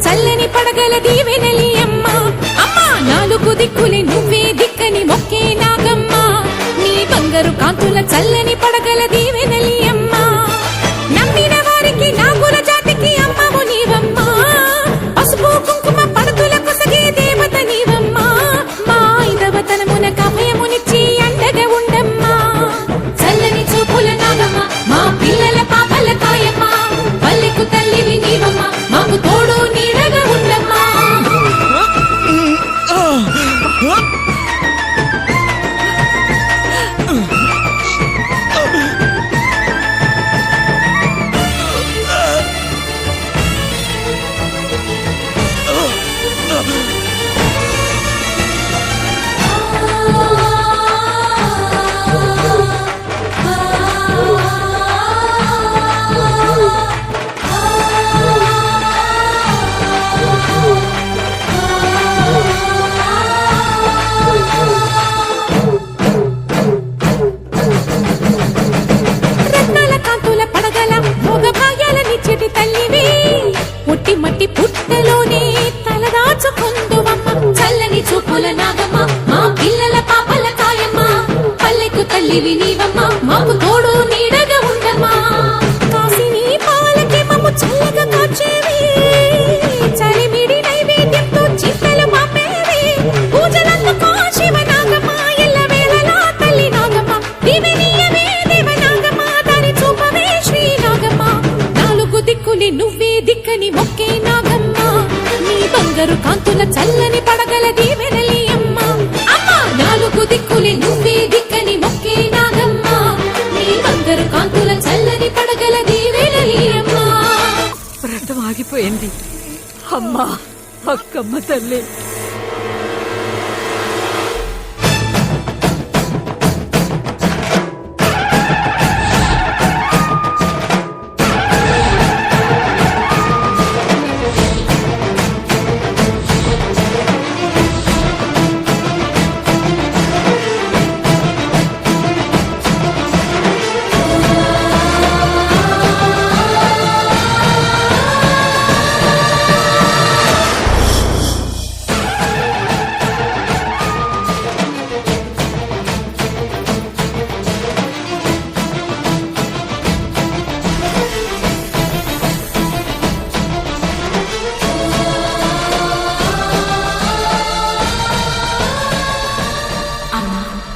చల్లని పడగల దీవెనలి అమ్మ అమ్మ నాలుగు దిక్కులే నువ్వే దిక్కని మొక్కే నాగమ్మ నీ బంగారు కాంతుల చల్లని పడగల దీవెనలి అమ్మ నమ్మిన వారికి నాగుల జాతికి అమ్మవు నీవమ్మ పసుపు కుంకుమ పడతుల కొసగే దేవత నీవమ్మ మా ఐదవతనమున కభయమునిచ్చి అండగా ఉండమ్మా చల్లని చూపుల నాగమ్మ మా పిల్లల పాపల కాయమ్మ పల్లెకు తల్లివి నీవమ్మ మాకు తోడు నీడగా ఉండమ్మా పుట్టి మట్టి పుట్టలోనే తలదాచుకుందువమ్మ చల్లని చూపుల నాగమ్మ మా పిల్లల పాపల కాయమ్మ పల్లెకు తల్లివి నీవమ్మ మాకు తోడు నీడగా ఉండమ్మా కాసిని పాలకి మమ్ము చల్లగా కాచేవి చలిమిడి నైవేద్యంతో చిట్టలు మాపేవి పూజలందుకో శివ నాగమ్మ ఎల్ల వేళలా తల్లి నాగమ్మ దివినీయవే దేవ నాగమ్మ దాని చూపవే శ్రీ నాగమ్మ నాలుగు దిక్కులే నువ్వే దిక్కని మొక్కే నాగమ్మ నీ బంగారు కాంతుల చల్లని పడగల దీవెనలి అమ్మ అమ్మ నాలుగు దిక్కులే నువ్వే దిక్కని మొక్కే నాగమ్మ నీ బంగారు కాంతుల చల్లని పడగల దీవెనలి అమ్మ వ్రతం ఆగిపోయింది అమ్మా అక్కమ్మ తల్లి